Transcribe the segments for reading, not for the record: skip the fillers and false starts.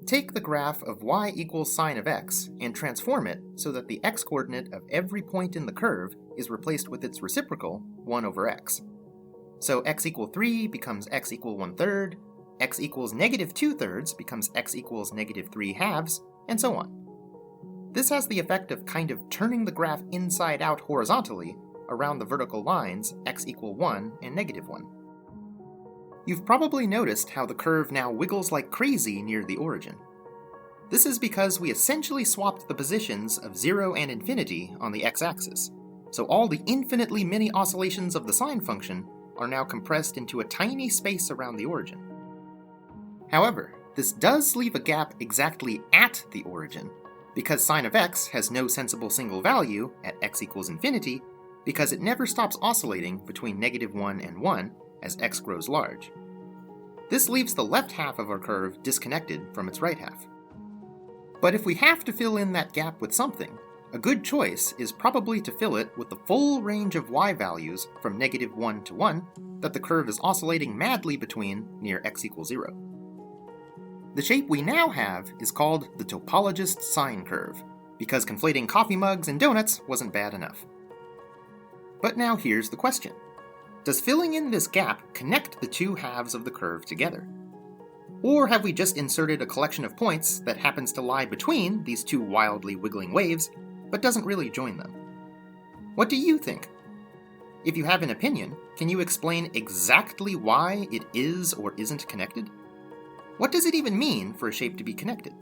take the graph of y equals sine of x and transform it so that the x-coordinate of every point in the curve is replaced with its reciprocal, 1 over x. So x equal 3 becomes x equal 1/3, x equals negative 2/3 becomes x equals negative 3/2, and so on. This has the effect of kind of turning the graph inside out horizontally around the vertical lines x equal 1 and negative 1. You've probably noticed how the curve now wiggles like crazy near the origin. This is because we essentially swapped the positions of 0 and infinity on the x-axis, so all the infinitely many oscillations of the sine function are now compressed into a tiny space around the origin. However, this does leave a gap exactly at the origin, because sine of x has no sensible single value at x equals infinity, because it never stops oscillating between negative 1 and 1 as x grows large. This leaves the left half of our curve disconnected from its right half. But if we have to fill in that gap with something, a good choice is probably to fill it with the full range of y values from negative 1 to 1 that the curve is oscillating madly between near x equals 0. The shape we now have is called the Topologist sine curve, because conflating coffee mugs and donuts wasn't bad enough. But now here's the question. Does filling in this gap connect the two halves of the curve together? Or have we just inserted a collection of points that happens to lie between these two wildly wiggling waves, but doesn't really join them? What do you think? If you have an opinion, can you explain exactly why it is or isn't connected? What does it even mean for a shape to be connected?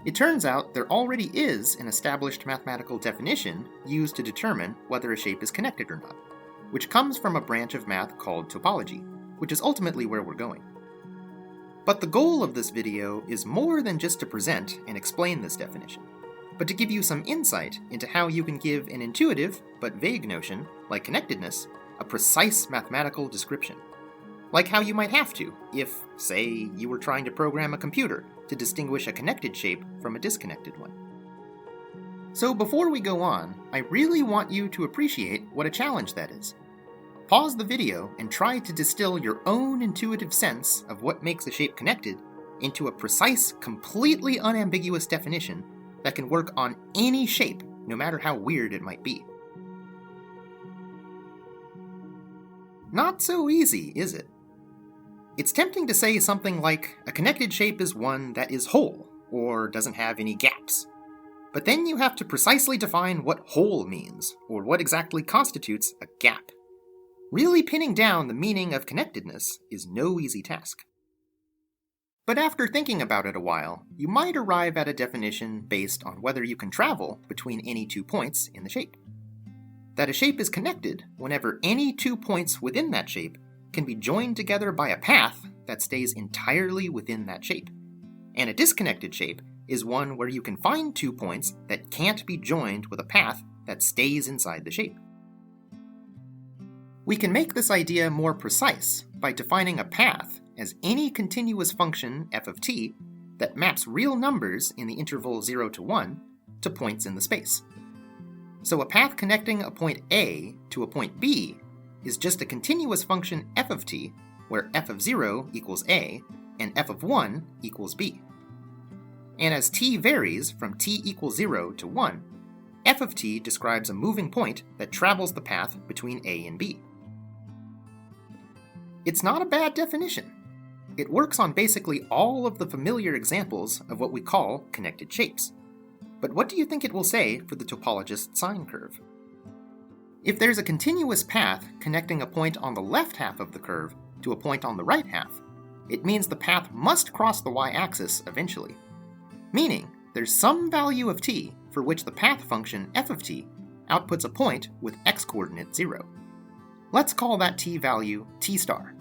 It turns out there already is an established mathematical definition used to determine whether a shape is connected or not, which comes from a branch of math called topology, which is ultimately where we're going. But the goal of this video is more than just to present and explain this definition, but to give you some insight into how you can give an intuitive but vague notion, like connectedness, a precise mathematical description. Like how you might have to if, say, you were trying to program a computer to distinguish a connected shape from a disconnected one. So before we go on, I really want you to appreciate what a challenge that is. Pause the video and try to distill your own intuitive sense of what makes a shape connected into a precise, completely unambiguous definition that can work on any shape, no matter how weird it might be. Not so easy, is it? It's tempting to say something like, a connected shape is one that is whole, or doesn't have any gaps. But then you have to precisely define what whole means, or what exactly constitutes a gap. Really pinning down the meaning of connectedness is no easy task. But after thinking about it a while, you might arrive at a definition based on whether you can travel between any 2 points in the shape. That a shape is connected whenever any 2 points within that shape can be joined together by a path that stays entirely within that shape. And a disconnected shape is one where you can find 2 points that can't be joined with a path that stays inside the shape. We can make this idea more precise by defining a path as any continuous function f of t that maps real numbers in the interval 0 to 1 to points in the space. So a path connecting a point A to a point B is just a continuous function f of t, where f of 0 equals a, and f of 1 equals b. And as t varies from t equals 0 to 1, f of t describes a moving point that travels the path between a and b. It's not a bad definition. It works on basically all of the familiar examples of what we call connected shapes. But what do you think it will say for the topologist sine curve? If there's a continuous path connecting a point on the left half of the curve to a point on the right half, it means the path must cross the y-axis eventually. Meaning, there's some value of t for which the path function f of t outputs a point with x-coordinate 0. Let's call that t value t star.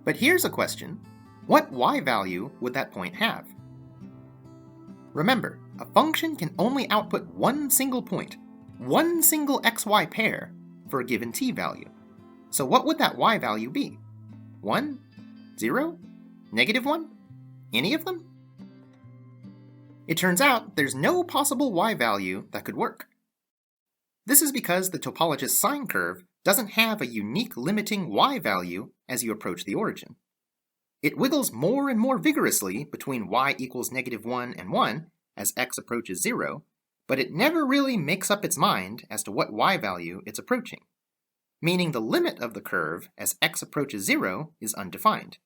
But here's a question. What y value would that point have? Remember, a function can only output one single point, one single xy pair, for a given t value. So what would that y value be? 1? 0? -1? Any of them? It turns out there's no possible y value that could work. This is because the topologist sine curve doesn't have a unique limiting y value as you approach the origin. It wiggles more and more vigorously between y equals -1 and 1 as x approaches 0, but it never really makes up its mind as to what y value it's approaching, meaning the limit of the curve as x approaches 0 is undefined,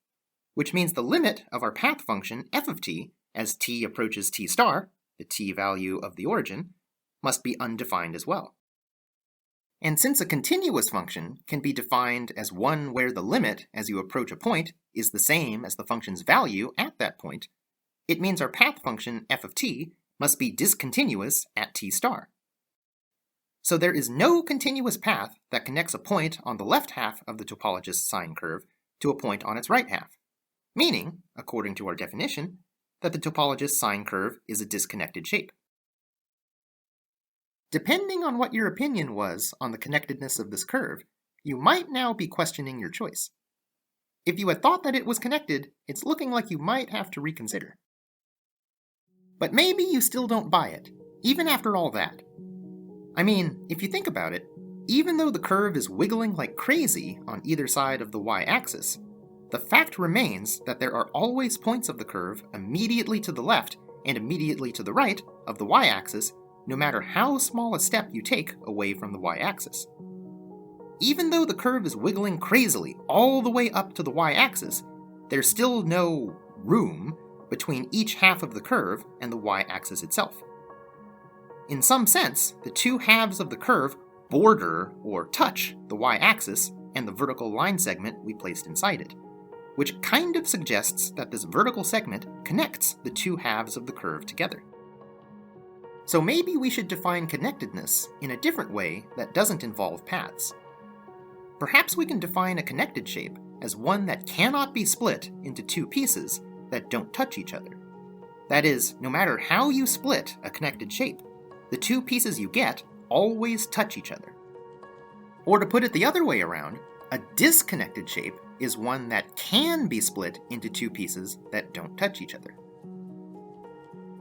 which means the limit of our path function f of t as t approaches t star, the t value of the origin, must be undefined as well. And since a continuous function can be defined as one where the limit as you approach a point is the same as the function's value at that point, it means our path function f of t must be discontinuous at t star. So there is no continuous path that connects a point on the left half of the topologist sine curve to a point on its right half, meaning, according to our definition, that the topologist sine curve is a disconnected shape. Depending on what your opinion was on the connectedness of this curve, you might now be questioning your choice. If you had thought that it was connected, it's looking like you might have to reconsider. But maybe you still don't buy it, even after all that. I mean, if you think about it, even though the curve is wiggling like crazy on either side of the y-axis, the fact remains that there are always points of the curve immediately to the left and immediately to the right of the y-axis, no matter how small a step you take away from the y-axis. Even though the curve is wiggling crazily all the way up to the y-axis, there's still no room between each half of the curve and the y-axis itself. In some sense, the two halves of the curve border or touch the y-axis and the vertical line segment we placed inside it, which kind of suggests that this vertical segment connects the two halves of the curve together. So maybe we should define connectedness in a different way that doesn't involve paths. Perhaps we can define a connected shape as one that cannot be split into two pieces that don't touch each other. That is, no matter how you split a connected shape, the two pieces you get always touch each other. Or to put it the other way around, a disconnected shape is one that can be split into two pieces that don't touch each other.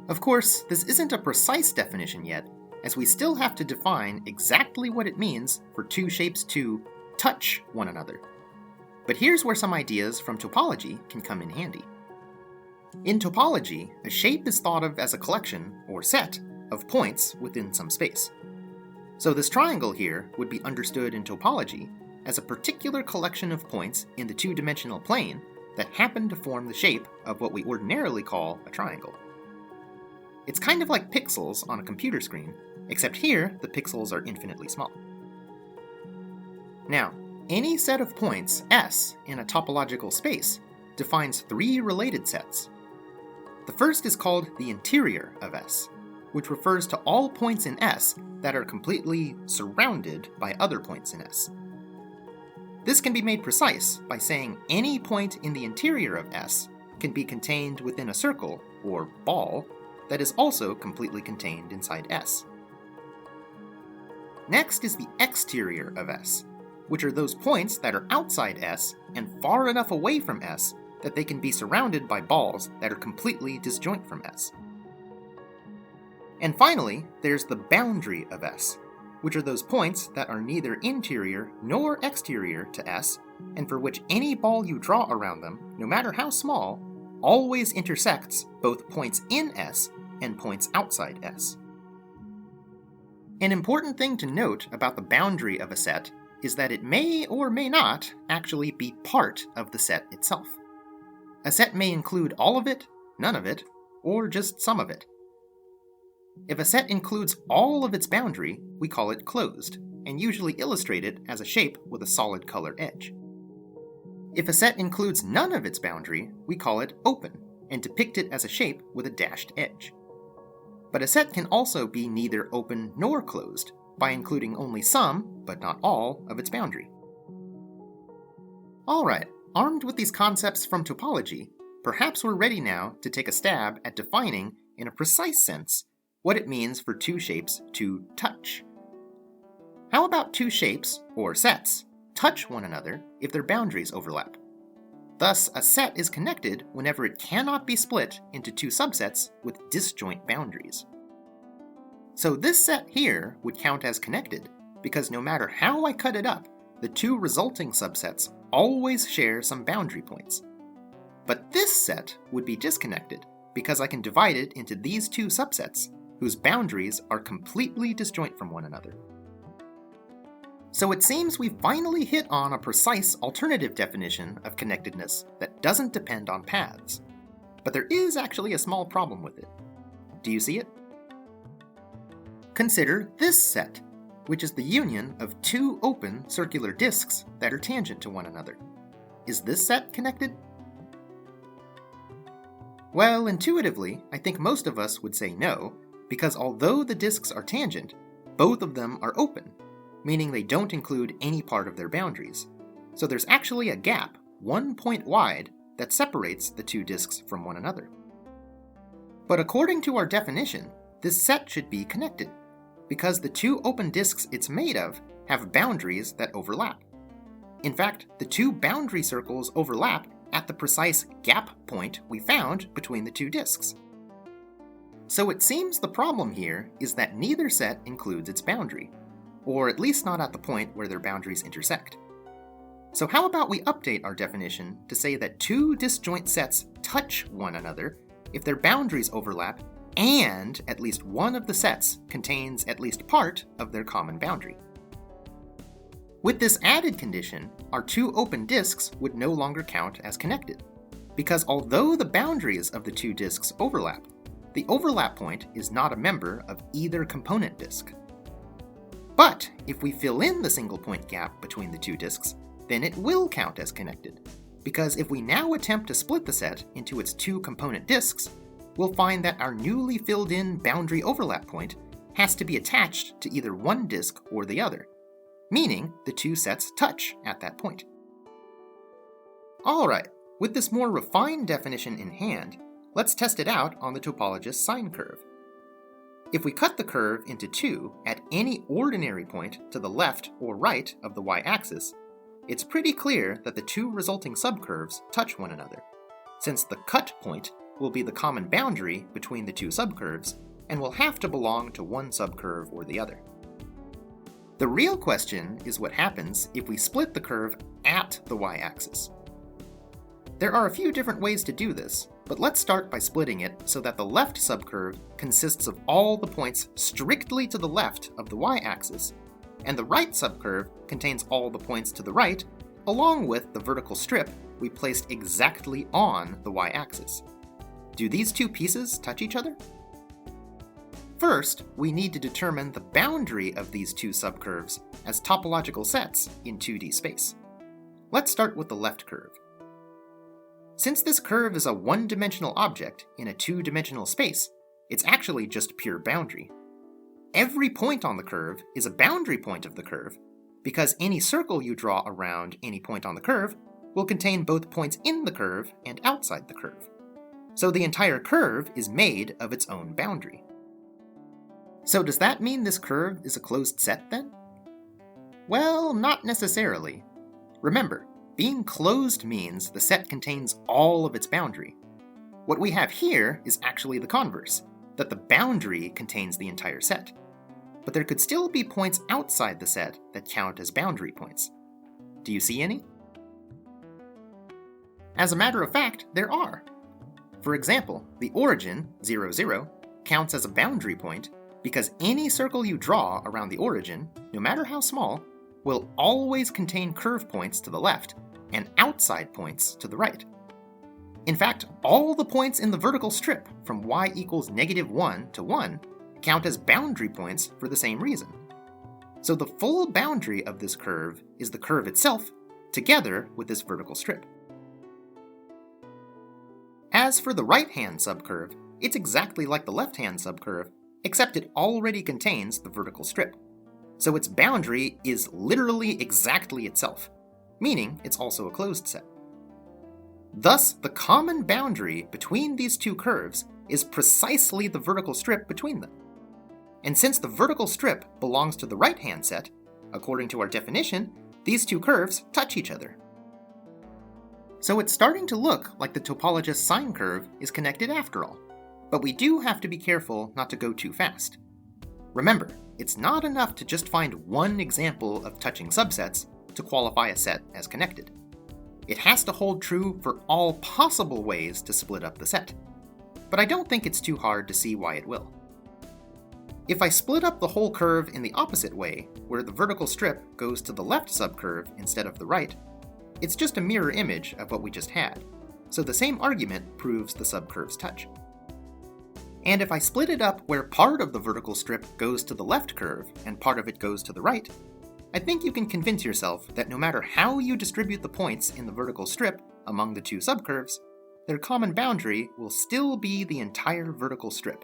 Of course, this isn't a precise definition yet, as we still have to define exactly what it means for two shapes to touch one another. But here's where some ideas from topology can come in handy. In topology, a shape is thought of as a collection, or set, of points within some space. So this triangle here would be understood in topology as a particular collection of points in the two-dimensional plane that happen to form the shape of what we ordinarily call a triangle. It's kind of like pixels on a computer screen, except here the pixels are infinitely small. Now, any set of points S in a topological space defines three related sets. The first is called the interior of S, which refers to all points in S that are completely surrounded by other points in S. This can be made precise by saying any point in the interior of S can be contained within a circle, or ball, that is also completely contained inside S. Next is the exterior of S, which are those points that are outside S and far enough away from S that they can be surrounded by balls that are completely disjoint from S. And finally, there's the boundary of S, which are those points that are neither interior nor exterior to S, and for which any ball you draw around them, no matter how small, always intersects both points in S and points outside S. An important thing to note about the boundary of a set is that it may or may not actually be part of the set itself. A set may include all of it, none of it, or just some of it. If a set includes all of its boundary, we call it closed, and usually illustrate it as a shape with a solid color edge. If a set includes none of its boundary, we call it open, and depict it as a shape with a dashed edge. But a set can also be neither open nor closed, by including only some, but not all, of its boundary. Alright, armed with these concepts from topology, perhaps we're ready now to take a stab at defining, in a precise sense, what it means for two shapes to touch. How about two shapes, or sets, touch one another if their boundaries overlap? Thus, a set is connected whenever it cannot be split into two subsets with disjoint boundaries. So this set here would count as connected, because no matter how I cut it up, the two resulting subsets always share some boundary points. But this set would be disconnected, because I can divide it into these two subsets, whose boundaries are completely disjoint from one another. So it seems we finally hit on a precise alternative definition of connectedness that doesn't depend on paths. But there is actually a small problem with it. Do you see it? Consider this set, which is the union of two open circular disks that are tangent to one another. Is this set connected? Well, intuitively, I think most of us would say no, because although the disks are tangent, both of them are open, meaning they don't include any part of their boundaries. So there's actually a gap, 1 point wide, that separates the two disks from one another. But according to our definition, this set should be connected, because the two open disks it's made of have boundaries that overlap. In fact, the two boundary circles overlap at the precise gap point we found between the two disks. So it seems the problem here is that neither set includes its boundary, or at least not at the point where their boundaries intersect. So how about we update our definition to say that two disjoint sets touch one another if their boundaries overlap and at least one of the sets contains at least part of their common boundary. With this added condition, our two open disks would no longer count as connected, because although the boundaries of the two disks overlap, the overlap point is not a member of either component disk. But if we fill in the single point gap between the two disks, then it will count as connected, because if we now attempt to split the set into its two component disks, we'll find that our newly filled in boundary overlap point has to be attached to either one disk or the other, meaning the two sets touch at that point. Alright, with this more refined definition in hand, let's test it out on the Topologist sine curve. If we cut the curve into two at any ordinary point to the left or right of the y-axis, it's pretty clear that the two resulting subcurves touch one another, since the cut point will be the common boundary between the two subcurves and will have to belong to one subcurve or the other. The real question is what happens if we split the curve at the y-axis. There are a few different ways to do this, but let's start by splitting it so that the left subcurve consists of all the points strictly to the left of the y-axis, and the right subcurve contains all the points to the right, along with the vertical strip we placed exactly on the y-axis. Do these two pieces touch each other? First, we need to determine the boundary of these two subcurves as topological sets in 2D space. Let's start with the left curve. Since this curve is a one-dimensional object in a two-dimensional space, it's actually just pure boundary. Every point on the curve is a boundary point of the curve, because any circle you draw around any point on the curve will contain both points in the curve and outside the curve. So the entire curve is made of its own boundary. So does that mean this curve is a closed set then? Well, not necessarily. Remember, being closed means the set contains all of its boundary. What we have here is actually the converse, that the boundary contains the entire set. But there could still be points outside the set that count as boundary points. Do you see any? As a matter of fact, there are. For example, the origin, 0, 0, counts as a boundary point because any circle you draw around the origin, no matter how small, will always contain curve points to the left and outside points to the right. In fact, all the points in the vertical strip from y equals -1 to 1 count as boundary points for the same reason. So the full boundary of this curve is the curve itself, together with this vertical strip. As for the right-hand subcurve, it's exactly like the left-hand subcurve, except it already contains the vertical strip. So its boundary is literally exactly itself, meaning it's also a closed set. Thus, the common boundary between these two curves is precisely the vertical strip between them. And since the vertical strip belongs to the right-hand set, according to our definition, these two curves touch each other. So it's starting to look like the Topologist sine curve is connected after all, but we do have to be careful not to go too fast. Remember, it's not enough to just find one example of touching subsets to qualify a set as connected. It has to hold true for all possible ways to split up the set. But I don't think it's too hard to see why it will. If I split up the whole curve in the opposite way, where the vertical strip goes to the left subcurve instead of the right, it's just a mirror image of what we just had, so the same argument proves the subcurves touch. And if I split it up where part of the vertical strip goes to the left curve and part of it goes to the right, I think you can convince yourself that no matter how you distribute the points in the vertical strip among the two subcurves, their common boundary will still be the entire vertical strip.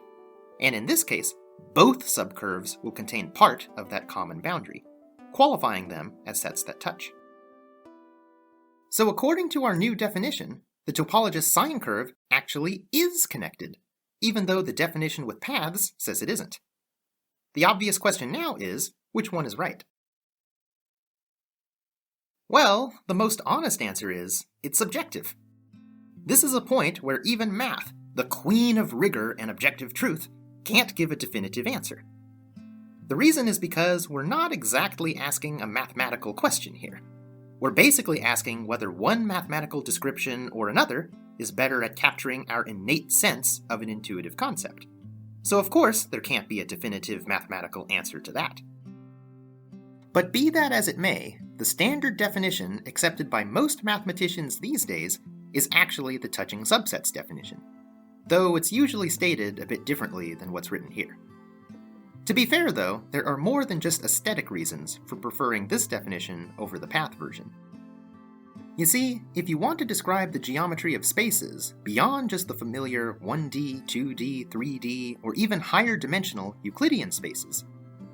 And in this case, both subcurves will contain part of that common boundary, qualifying them as sets that touch. So according to our new definition, the topologist sine curve actually is connected, even though the definition with paths says it isn't. The obvious question now is, which one is right? Well, the most honest answer is, it's subjective. This is a point where even math, the queen of rigor and objective truth, can't give a definitive answer. The reason is because we're not exactly asking a mathematical question here. We're basically asking whether one mathematical description or another is better at capturing our innate sense of an intuitive concept. So of course, there can't be a definitive mathematical answer to that. But be that as it may, the standard definition accepted by most mathematicians these days is actually the touching subsets definition, though it's usually stated a bit differently than what's written here. To be fair though, there are more than just aesthetic reasons for preferring this definition over the path version. You see, if you want to describe the geometry of spaces beyond just the familiar 1D, 2D, 3D, or even higher dimensional Euclidean spaces,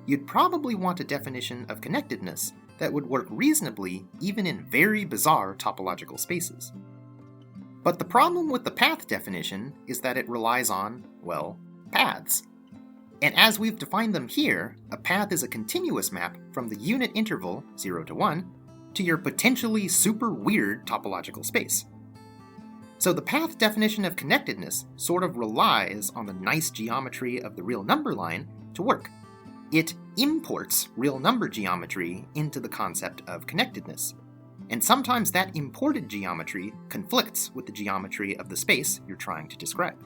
you'd probably want a definition of connectedness that would work reasonably even in very bizarre topological spaces. But the problem with the path definition is that it relies on, well, paths. And as we've defined them here, a path is a continuous map from the unit interval, 0 to 1, to your potentially super weird topological space. So the path definition of connectedness sort of relies on the nice geometry of the real number line to work. It imports real number geometry into the concept of connectedness. And sometimes that imported geometry conflicts with the geometry of the space you're trying to describe.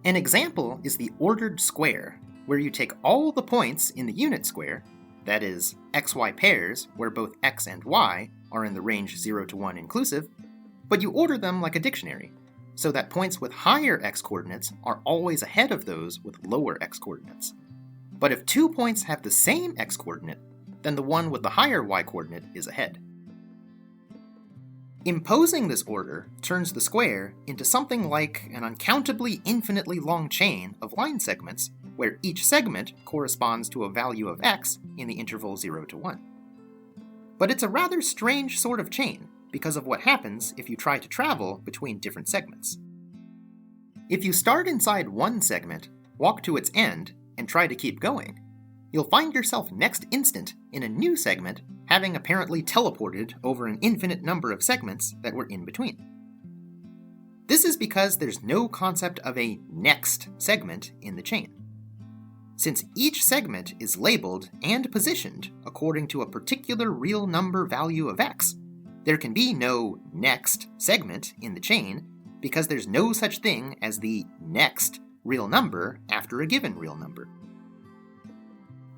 An example is the ordered square, where you take all the points in the unit square, that is, xy pairs where both x and y are in the range 0 to 1 inclusive, but you order them like a dictionary, so that points with higher x-coordinates are always ahead of those with lower x-coordinates. But if two points have the same x-coordinate, then the one with the higher y-coordinate is ahead. Imposing this order turns the square into something like an uncountably infinitely long chain of line segments, where each segment corresponds to a value of x in the interval 0 to 1. But it's a rather strange sort of chain, because of what happens if you try to travel between different segments. If you start inside one segment, walk to its end, and try to keep going, you'll find yourself next instant in a new segment having apparently teleported over an infinite number of segments that were in between. This is because there's no concept of a next segment in the chain. Since each segment is labeled and positioned according to a particular real number value of x, there can be no next segment in the chain because there's no such thing as the next real number after a given real number.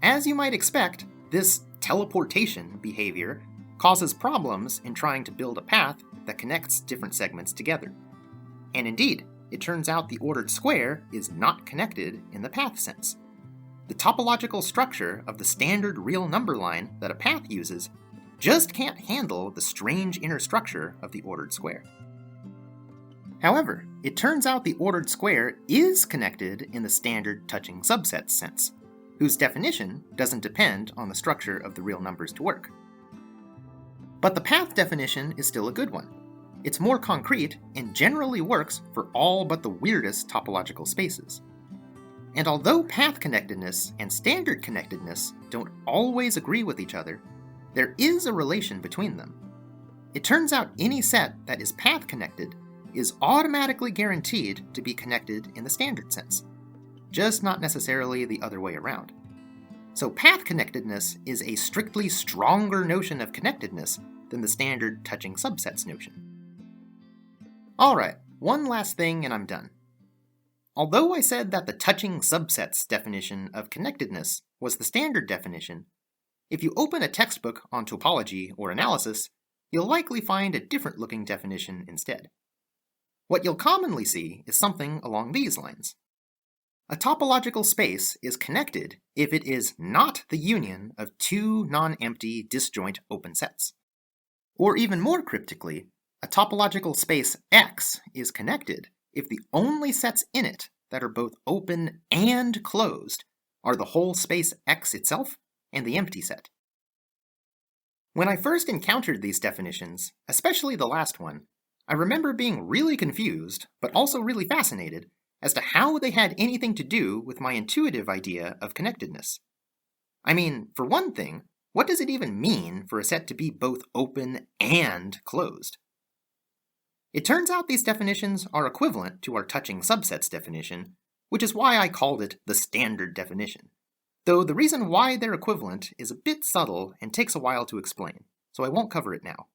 As you might expect, this teleportation behavior causes problems in trying to build a path that connects different segments together. And indeed, it turns out the ordered square is not connected in the path sense. The topological structure of the standard real number line that a path uses just can't handle the strange inner structure of the ordered square. However, it turns out the ordered square is connected in the standard touching subsets sense, whose definition doesn't depend on the structure of the real numbers to work. But the path definition is still a good one. It's more concrete and generally works for all but the weirdest topological spaces. And although path connectedness and standard connectedness don't always agree with each other, there is a relation between them. It turns out any set that is path connected is automatically guaranteed to be connected in the standard sense. just not necessarily the other way around. So path-connectedness is a strictly stronger notion of connectedness than the standard touching subsets notion. Alright, one last thing and I'm done. Although I said that the touching subsets definition of connectedness was the standard definition, if you open a textbook on topology or analysis, you'll likely find a different looking definition instead. What you'll commonly see is something along these lines. A topological space is connected if it is not the union of two non-empty disjoint open sets. Or even more cryptically, a topological space X is connected if the only sets in it that are both open and closed are the whole space X itself and the empty set. When I first encountered these definitions, especially the last one, I remember being really confused, but also really fascinated, as to how they had anything to do with my intuitive idea of connectedness. I mean, for one thing, what does it even mean for a set to be both open and closed? It turns out these definitions are equivalent to our touching subsets definition, which is why I called it the standard definition. Though the reason why they're equivalent is a bit subtle and takes a while to explain, so I won't cover it now.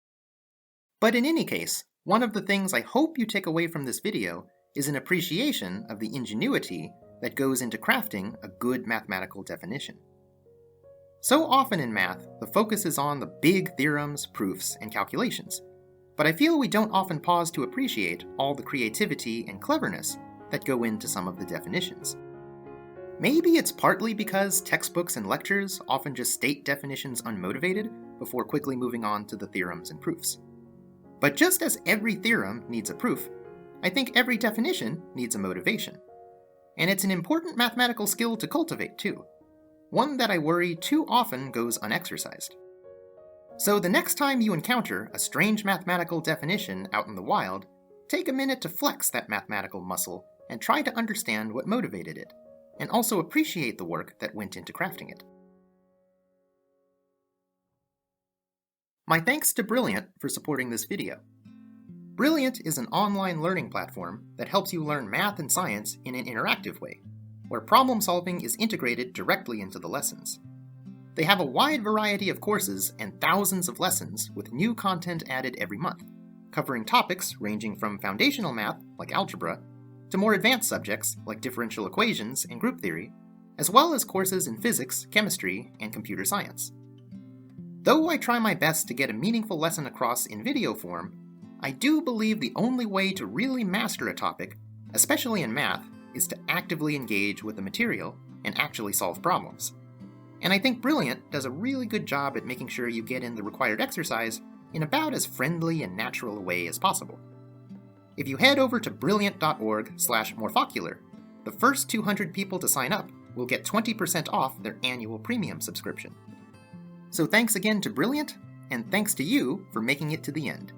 But in any case, one of the things I hope you take away from this video is an appreciation of the ingenuity that goes into crafting a good mathematical definition. So often in math, the focus is on the big theorems, proofs, and calculations, but I feel we don't often pause to appreciate all the creativity and cleverness that go into some of the definitions. Maybe it's partly because textbooks and lectures often just state definitions unmotivated before quickly moving on to the theorems and proofs. But just as every theorem needs a proof, I think every definition needs a motivation. And it's an important mathematical skill to cultivate too, one that I worry too often goes unexercised. So the next time you encounter a strange mathematical definition out in the wild, take a minute to flex that mathematical muscle and try to understand what motivated it, and also appreciate the work that went into crafting it. My thanks to Brilliant for supporting this video. Brilliant is an online learning platform that helps you learn math and science in an interactive way, where problem solving is integrated directly into the lessons. They have a wide variety of courses and thousands of lessons with new content added every month, covering topics ranging from foundational math, like algebra, to more advanced subjects like differential equations and group theory, as well as courses in physics, chemistry, and computer science. Though I try my best to get a meaningful lesson across in video form, I do believe the only way to really master a topic, especially in math, is to actively engage with the material and actually solve problems. And I think Brilliant does a really good job at making sure you get in the required exercise in about as friendly and natural a way as possible. If you head over to brilliant.org/morphocular, the first 200 people to sign up will get 20% off their annual premium subscription. So thanks again to Brilliant, and thanks to you for making it to the end.